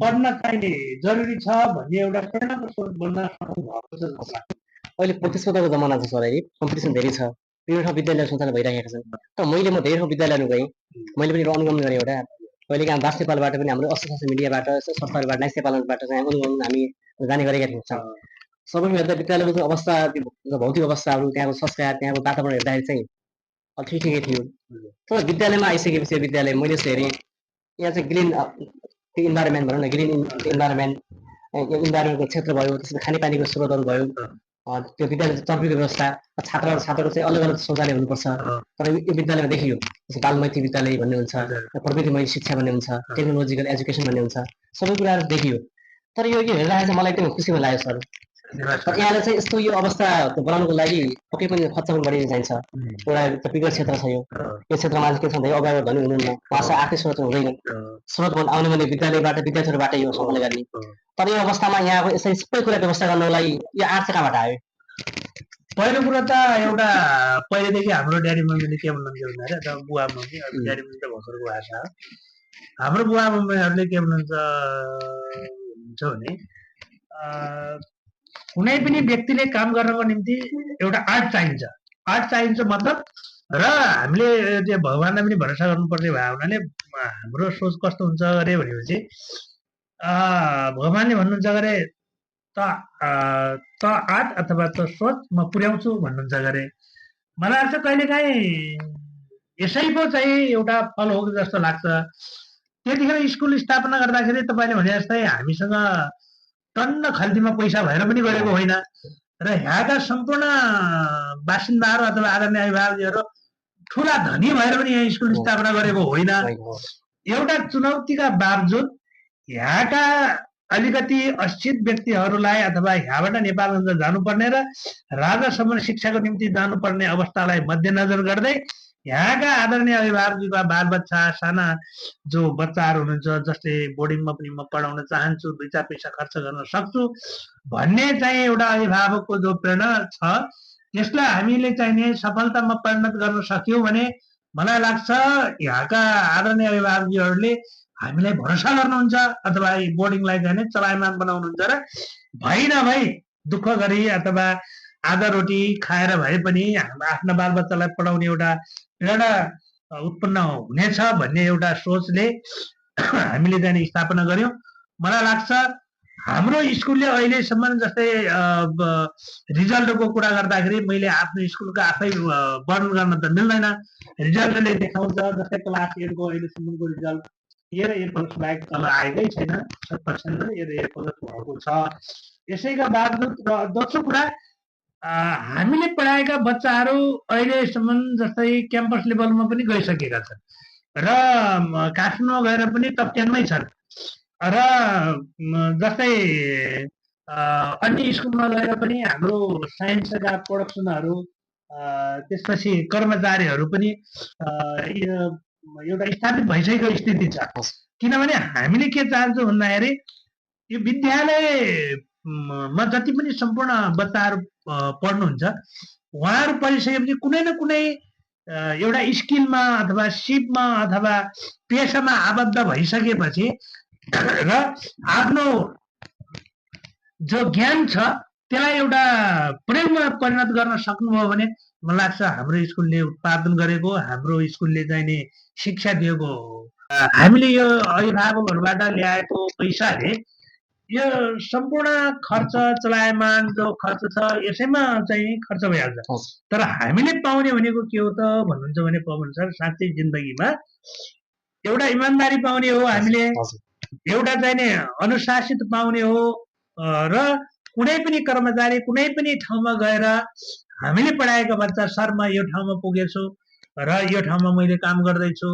पढ्न चाहिने जरुरी छ भन्ने एउटा प्रेरणाको स्रोत बन्न सक्नु भएको छ जस्तो लाग्छ। अहिले प्रतिस्पर्धाको जमाना छ सर, है कम्पिटिसन धेरै छ, विभिन्न ठाउँ विद्यालय सञ्चालन भइरहेका छन्। तर मैले म धेरै ठाउँ विद्यालयमा गएँ, मैले पनि अनुगमन गरेँ। एउटा कहिलेकाहीँ दास नेपालबाट पनि हाम्रो अस्ट्रेलिया मिडियाबाट सरकारबाट नाइस नेपालबाट चाहिँ अनुगमन हामी जाने गरेका थियौँ। सबै हेर्दा विद्यालयको अवस्था, भौतिक अवस्थाहरू, त्यहाँको संस्कार, त्यहाँको वातावरण हेर्दाखेरि चाहिँ ठिकै थियो। तर विद्यालयमा आइसकेपछि विद्यालय मैले हेरेँ यहाँ चाहिँ ग्रिन इन्भाइरोमेन्ट भनौँ न, ग्रिन इन्भाइरोमेन्टको क्षेत्र भयो, त्यसमा खानेपानीको स्रोतहरू भयो, त्यो विद्यालय चर्पीको व्यवस्था, छात्रको चाहिँ अलग अलग शौचालय हुनुपर्छ। तर यो विद्यालयमा देखियो जस्तो बालमैत्री विद्यालय भन्ने हुन्छ, प्रविधिमय शिक्षा भन्ने हुन्छ, टेक्नोलोजिकल एजुकेसन भन्ने हुन्छ, सबै कुराहरू देखियो। तर यो हेर्दाखेरि चाहिँ मलाई एकदम खुसी लाग्यो सर। यहाँले चाहिँ यस्तो यो अवस्था बनाउनुको लागि पक्कै पनि खर्च पनि बढी चाहिन्छ। एउटा विकट क्षेत्र छ, यो क्षेत्रमा के छ भन्दा अभिभावक धनी हुनुहुन्न, उहाँसँग आर्थिक स्रोत हुँदैन, स्रोत आउने भने विद्यालयबाट विद्यार्थीहरूबाट यो सम्पन्न गर्ने। तर यो अवस्थामा यहाँको यसरी सबै कुरा व्यवस्था गर्नको लागि यो आर्थ कहाँबाट आयो? पहिलो कुरा त एउटा पहिलेदेखि हाम्रो ड्याडी मम्मीले के भन्नुहुन्थ्यो भन्दाखेरि अथवा बुवा मम्मी ड्याडी मम्मी त भर्खरको भाषा हो हाम्रो बुवा मम्मीहरूले के भन्नुहुन्छ भने कुनै पनि व्यक्तिले काम गर्नको निम्ति एउटा आर्ट चाहिन्छ मतलब र हामीले त्यो भगवानलाई पनि भरोसा गर्नुपर्ने भएको हुनाले हाम्रो सोच कस्तो हुन्छ अरे भनेपछि भगवानले भन्नुहुन्छ गरे त आर्ट अथवा त सोच म पुर्याउँछु भन्नुहुन्छ गरे मलाई लाग्छ कहिलेकाहीँ यसैको चाहिँ एउटा फल हो जस्तो लाग्छ त्यतिखेर स्कुल स्थापना गर्दाखेरि तपाईँले भने जस्तै हामीसँग टन्न खल्तीमा पैसा भएर पनि गरेको होइन र यहाँका सम्पूर्ण बासिन्दाहरू अथवा आदरणीय अभिभावकहरू ठुला धनी भएर पनि यहाँ स्कुल स्थापना गरेको होइन एउटा चुनौतीका बावजुद यहाँका अलिकति अशिक्षित व्यक्तिहरूलाई अथवा यहाँबाट नेपालगञ्ज जानुपर्ने र राजासम्म शिक्षाको निम्ति जानुपर्ने अवस्थालाई मध्यनजर गर्दै यहाँका आदरणीय अभिभावकका बालबच्चा साना जो बच्चाहरू हुनुहुन्छ जसले बोर्डिङमा पनि म पढाउन चाहन्छु 2-4 पैसा खर्च गर्न सक्छु भन्ने चाहिँ एउटा अभिभावकको जो प्रेरणा छ त्यसलाई हामीले चाहिने सफलतामा परिणत गर्न सक्यौँ भने मलाई लाग्छ यहाँका आदरणीय अभिभावकहरूले हामीलाई भरोसा गर्नुहुन्छ अथवा बोर्डिङलाई चाहिँ चलायमान बनाउनुहुन्छ र भइ नभई दुःख गरी अथवा आधा रोटी खाएर भए पनि आफ्ना बालबच्चालाई पढाउने एउटा प्रेरणा उत्पन्न हुनेछ भन्ने एउटा सोचले हामीले चाहिँ स्थापना गर्यौं मलाई लाग्छ हाम्रो स्कुलले अहिलेसम्म जस्तै रिजल्टको कुरा गर्दाखेरि मैले आफ्नो स्कुलको आफै वर्णन गर्न त मिल्दैन रिजल्टले देखाउँछ जस्तै क्लास 8 को अहिलेसम्मको रिजल्ट एयर एयरपोर्ट बाहेक तल आएकै छैन 100% एयर एयरपोर्ट भएको छ यसैका बावजुद दोस्रो कुरा हामीले पढाएका बच्चाहरू अहिलेसम्म जस्तै क्याम्पस लेभलमा पनि गइसकेका छन् र काठमाडौँ गएर पनि टप 10 मै छन् र जस्तै अन्य स्कुलमा गएर पनि हाम्रो साइन्सका प्रोडक्सनहरू त्यसपछि कर्मचारीहरू पनि एउटा स्थापित भइसकेको स्थिति छ किनभने हामीले के चाहन्छौँ भन्दाखेरि यो विद्यालयमा जति पनि सम्पूर्ण बच्चाहरू पढ्नुहुन्छ उहाँहरू पढिसकेपछि कुनै न कुनै एउटा स्किलमा अथवा सिपमा अथवा पेसामा आबद्ध भइसकेपछि र आफ्नो जो ज्ञान छ त्यसलाई एउटा प्रयोगमा परिणत गर्न सक्नुभयो भने मलाई लाग्छ हाम्रो स्कुलले उत्पादन गरेको हाम्रो स्कुलले चाहिँ नि शिक्षा दिएको हामीले यो अभिभावकहरूबाट ल्याएको पैसाले यो सम्पूर्ण खर्च चलायमान जो खर्च छ यसैमा चाहिँ खर्च भइहाल्छ तर हामीले पाउने भनेको के हो त भन्नुहुन्छ भने पवन सर साँच्चै जिन्दगीमा एउटा इमानदारी पाउने हो हामीले एउटा चाहिँ नि अनुशासित पाउने हो र कुनै पनि कर्मचारी कुनै पनि ठाउँमा गएर हामीले पढाएका बच्चा सर म यो ठाउँमा पुगेछु र यो ठाउँमा मैले काम गर्दैछु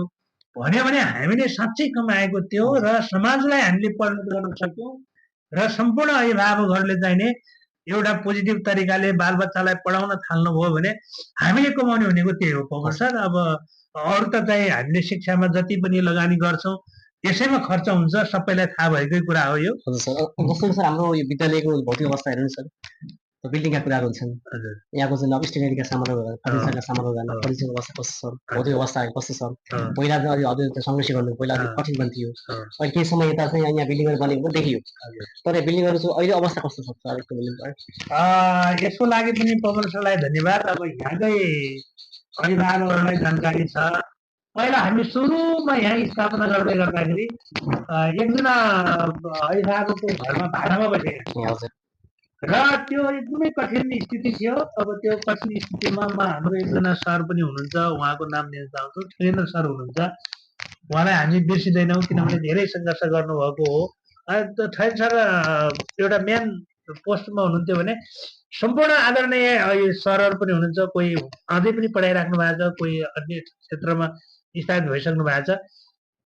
भन्यो भने हामीले साँच्चै कमाएको त्यो र समाजलाई हामीले परिणत गर्न सक्यौं र सम्पूर्ण अभिभावकहरूले चाहिँ नि एउटा पोजिटिभ तरिकाले बालबच्चालाई पढाउन थाल्नुभयो भने हामीले कमाउने भनेको त्यही हो पवन सर अब अरू त चाहिँ हामीले शिक्षामा जति पनि लगानी गर्छौं यसैमा खर्च हुन्छ सबैलाई थाहा भएकै कुरा हो यो सर जस्तो सर हाम्रो यो विद्यालयको भौतिक अवस्था हेर्नु सर बिल्डिङका कुराहरू हुन्छन् यहाँको चाहिँ अब स्टेसनरीका सामानहरू फर्निचरका सामानहरू जान फर्निचरको अवस्था कस्तो छ भौतिक अवस्था कस्तो छ पहिला त अलि सङ्घर्ष गर्नु पहिला अलिक कठिन बन्थ्यो अहिले केही समय यता चाहिँ यहाँ बिल्डिङहरू बनेको देखियो तर बिल्डिङहरू चाहिँ अहिले अवस्था कस्तो छ यसको लागि पनि पवन सरलाई धन्यवाद अब यहाँकै अभिभावकहरूलाई जानकारी छ पहिला हामी सुरुमा यहाँ स्थापना गर्दै गर्दाखेरि एकजना अभिभावकको घरमा भाडामा बसेका र त्यो एकदमै कठिन स्थिति थियो अब त्यो कठिन स्थितिमा हाम्रो एकजना सर पनि हुनुहुन्छ उहाँको नाम लिन चाहन्छु ठेकेन्द्र सर हुनुहुन्छ उहाँलाई हामी बिर्सिँदैनौँ किनभने धेरै सङ्घर्ष गर्नुभएको हो ठेकेन्द्र सर एउटा मेन पोस्टमा हुनुहुन्थ्यो भने सम्पूर्ण आदरणीय सरहरू पनि हुनुहुन्छ कोही अझै पनि पढाइराख्नु भएको छ कोही अन्य क्षेत्रमा स्थापित भइसक्नु भएको छ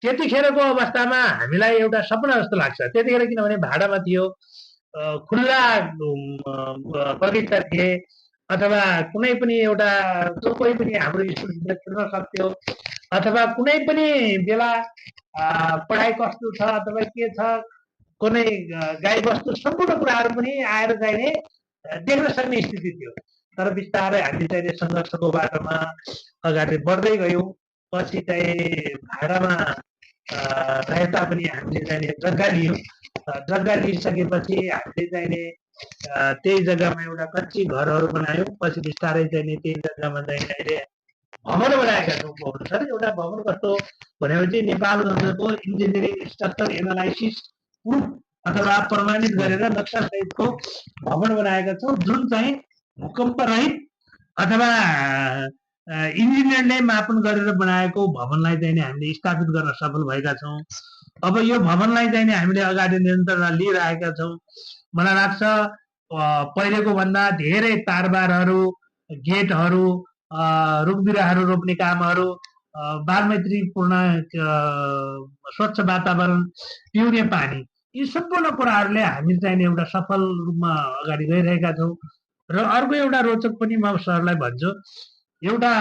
त्यतिखेरको अवस्थामा हामीलाई एउटा सपना जस्तो लाग्छ त्यतिखेर किनभने भाडामा थियो खुल्ला बगैँचा थिए अथवा कुनै पनि एउटा जो कोही पनि हाम्रो स्कुलभित्र छिर्न सक्थ्यो अथवा कुनै पनि बेला पढाइ कस्तो छ अथवा के छ कुनै गाई बस्तु सम्पूर्ण कुराहरू पनि आएर चाहिने देख्न सक्ने स्थिति थियो तर बिस्तारै हामी चाहिँ सङ्घर्षको बाटोमा अगाडि बढ्दै गयौँ। पछि चाहिँ भाडामा रहे तापनि हामीले चाहिँ जग्गा लियौँ। जग्गा लिइसकेपछि हामीले चाहिँ त्यही जग्गामा एउटा कच्ची घरहरू बनायौँ। पछि बिस्तारै चाहिँ त्यही जग्गामा चाहिँ अहिले भवन बनाएका छौँ। भवन सर एउटा भवन कस्तो भनेपछि नेपालगञ्जको इन्जिनियरिङ स्ट्रक्चर एनालाइसिस प्रुफ अथवा प्रमाणित गरेर नक्सा सहितको भवन बनाएका छौँ, जुन चाहिँ भूकम्प रहित अथवा इन्जिनियरले मापन गरेर बनाएको भवनलाई चाहिँ हामीले स्थापित गर्न सफल भएका छौँ। अब यो भवनलाई चाहिँ हामीले अगाडि निरन्तरमा लिइरहेका छौँ। मलाई लाग्छ पहिलेको भन्दा धेरै तारबारहरू, गेटहरू, रुख बिरुवाहरू रोप्ने कामहरू, बालमैत्रीपूर्ण स्वच्छ वातावरण, पिउने पानी, यी सम्पूर्ण कुराहरूले हामी चाहिँ एउटा सफल रूपमा अगाडि गइरहेका छौँ। र अर्को एउटा रोचक पनि म सरलाई भन्छु, एउटा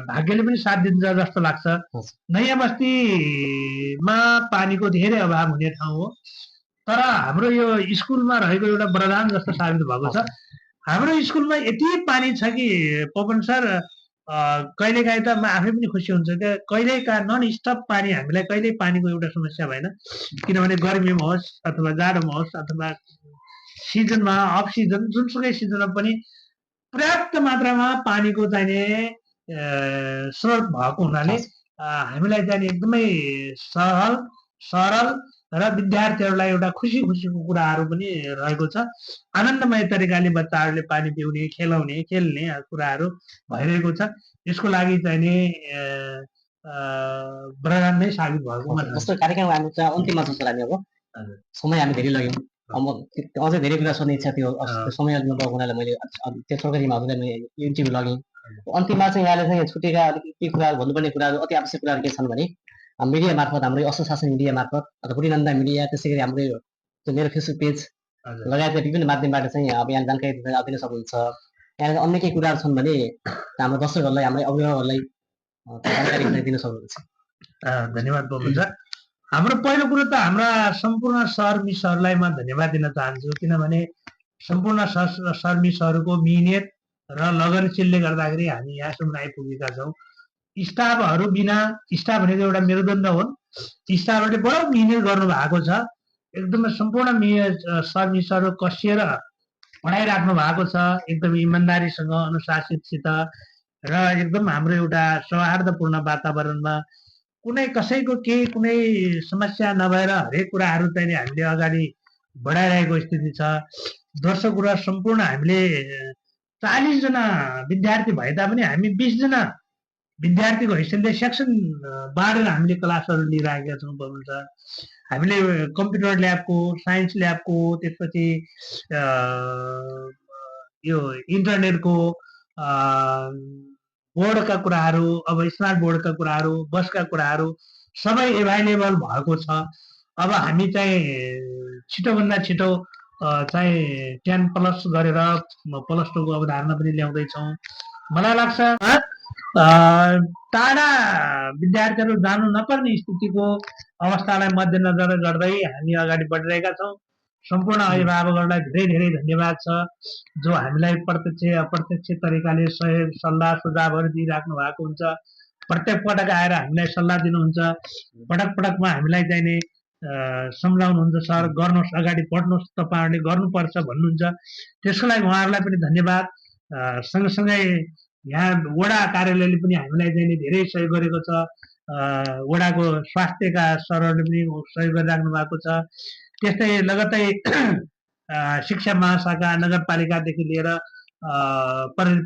भाग्यले पनि साथ दिन्छ जस्तो लाग्छ। नयाँ बस्तीमा पानीको धेरै अभाव हुने ठाउँ हो, तर हाम्रो यो स्कुलमा रहेको एउटा वरदान जस्तो साबित भएको छ। हाम्रो स्कुलमा यति पानी छ कि पवन सर, कहिलेकाहीँ त म आफै पनि खुसी हुन्छ क्या, कहिलेका नन स्टप पानी, हामीलाई कहिल्यै पानीको एउटा समस्या भएन। किनभने गर्मीमा होस् अथवा जाडोमा होस् अथवा सिजनमा, अफ सिजन, जुनसुकै सिजनमा पनि पर्याप्त मात्रामा पानीको चाहिने स्रोत भएको हुनाले हामीलाई चाहिँ एकदमै सरल र विद्यार्थीहरूलाई एउटा खुसीको कुराहरू पनि रहेको छ। आनन्दमय तरिकाले बच्चाहरूले पानी पिउने, खेलाउने, खेल्ने कुराहरू भइरहेको छ। यसको लागि चाहिने वरदान नै साबित भएको जस्तो कार्यक्रम हाम्रो चाहिँ अन्तिममा छ सर। हामी अब समय हामी धेरै लग्यौँ, अझै धेरै कुरा सोध्ने इच्छा थियो, समय नपाएको हुनाले मैले तेस्रो गरिमा हजुरलाई मैले इन्टरभ्यू लगेँ। अन्तिममा चाहिँ यहाँले चाहिँ छुटेका केही कुराहरू, भन्नुपर्ने कुराहरू, अति आवश्यक कुराहरू के छन् भने मिडिया मार्फत, हाम्रो असर शासन मिडिया मार्फत अथवा बुढीनन्दा मिडिया, त्यसै गरी हाम्रो मेरो फेसबुक पेज लगायतका विभिन्न माध्यमबाट चाहिँ अब यहाँ जानकारी दिन सक्नुहुन्छ। यहाँ अन्य केही कुराहरू छन् भने हाम्रो दर्शकहरूलाई, हाम्रो अभिभावकहरूलाई जानकारी दिन सक्नुहुन्छ। धन्यवाद पवन सर। हाम्रो पहिलो कुरो त हाम्रा सम्पूर्ण सर मिसहरूलाई म धन्यवाद दिन चाहन्छु, किनभने सम्पूर्ण सर मिसहरूको मिहिनेत र लगनशीलले गर्दाखेरि हामी यहाँसम्म आइपुगेका छौँ। स्टाफहरू बिना, स्टाफ भनेको एउटा मेरुदण्ड हुन्, स्टाफहरूले बडो मिहिनेत गर्नु भएको छ। एकदमै सम्पूर्ण सर मिसहरू कसिएर पढाइराख्नु भएको छ, एकदम इमान्दारीसँग, अनुशासितसित र एकदम हाम्रो एउटा सौहार्दपूर्ण वातावरणमा कुनै कसैको केही कुनै समस्या नभएर हरेक कुराहरू चाहिँ हामीले अगाडि बढाइरहेको स्थिति छ। दोस्रो कुरा, सम्पूर्ण हामीले 40 जना विद्यार्थी भए तापनि हामी 20 जना विद्यार्थीको हैसियतले सेक्सन बाँडेर हामीले क्लासहरू लिइरहेका छौँ पवन सर। हामीले कम्प्युटर ल्याबको, साइन्स ल्याबको, त्यसपछि यो इन्टरनेटको, बोर्डका कुराहरू, अब स्मार्ट बोर्डका कुराहरू, बसका कुराहरू सबै एभाइलेबल भएको छ। अब हामी चाहिँ छिटोभन्दा छिटो चाहिँ 10+ गरेर +2को अवधारणा पनि ल्याउँदैछौँ। मलाई लाग्छ टाढा विद्यार्थीहरू जानु नपर्ने स्थितिको अवस्थालाई मध्यनजर गर्दै हामी अगाडि बढिरहेका छौँ। सम्पूर्ण अभिभावकहरूलाई धेरै धेरै धन्यवाद छ, जो हामीलाई प्रत्यक्ष अप्रत्यक्ष तरिकाले सहयोग, सल्लाह, सुझावहरू दिइराख्नु भएको हुन्छ। प्रत्येक पटक आएर हामीलाई सल्लाह दिनुहुन्छ, पटकमा हामीलाई चाहिने सम्झाउनुहुन्छ, सर गर्नुहोस्, अगाडि बढ्नुहोस्, तपाईँहरूले गर्नुपर्छ भन्नुहुन्छ। त्यसको लागि उहाँहरूलाई पनि धन्यवाद। सँगसँगै यहाँ वडा कार्यालयले पनि हामीलाई चाहिँ धेरै सहयोग गरेको छ। वडाको स्वास्थ्यका सरहरूले पनि सहयोग गरिराख्नु भएको छ। त्यस्तै लगत्तै शिक्षा महाशाखा, नगरपालिकादेखि लिएर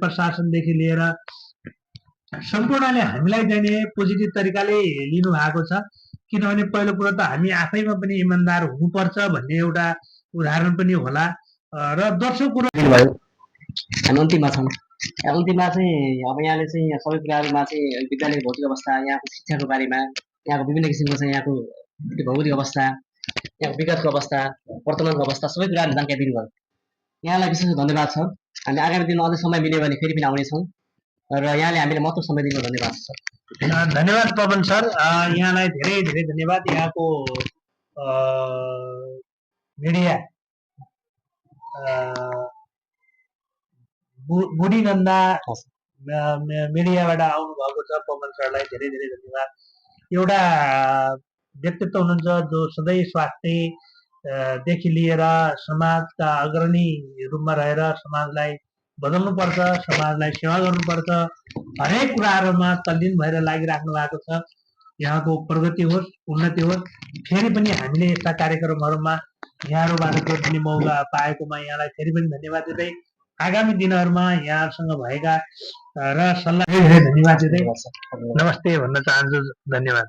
प्रशासनदेखि लिएर सम्पूर्णले हामीलाई चाहिँ पोजिटिभ तरिकाले लिनु भएको छ। किनभने पहिलो कुरो त हामी आफैमा पनि इमान्दार हुनुपर्छ भन्ने एउटा उदाहरण पनि होला। र दोस्रो कुरो भयो, हामी अन्तिममा छौँ। अन्तिममा चाहिँ अब यहाँले चाहिँ सबै कुराहरूमा चाहिँ विद्यालयको भौतिक अवस्था, यहाँको शिक्षाको बारेमा, यहाँको विभिन्न किसिमको चाहिँ यहाँको भौतिक अवस्था, यहाँको विगतको अवस्था, वर्तमानको अवस्था, सबै कुराहरू जानकारी दिनुभयो। यहाँलाई विशेष धन्यवाद छ। हामी आगामी दिनमा अझै समय मिल्यो भने फेरि पनि आउनेछौँ र यहाँले हामीले महत्त्व समय दिनु धन्यवाद छ। धन्यवाद पवन सर, यहाँलाई धेरै धेरै धन्यवाद। यहाँको बुढीनन्दा हस्। मिडियाबाट आउनु भएको छ पवन सरलाई धेरै धेरै धन्यवाद। एउटा व्यक्तित्व हुनुहुन्छ जो सधैँ स्वास्थ्य देखि लिएर समाजका अग्रणी रूपमा रहेर समाजलाई बदल्नुपर्छ, समाजलाई सेवा गर्नुपर्छ, हरेक कुराहरूमा तल्लीन भएर लागिराख्नु भएको छ। यहाँको प्रगति होस्, उन्नति होस्। फेरि पनि हामीले यस्ता कार्यक्रमहरूमा यहाँहरूबाट जोड्ने मौका पाएकोमा यहाँलाई फेरि पनि धन्यवाद दिँदै आगामी दिनहरूमा यहाँसँग भएका र सल्लाह धेरै धेरै धन्यवाद दिँदै नमस्ते भन्न चाहन्छु। धन्यवाद।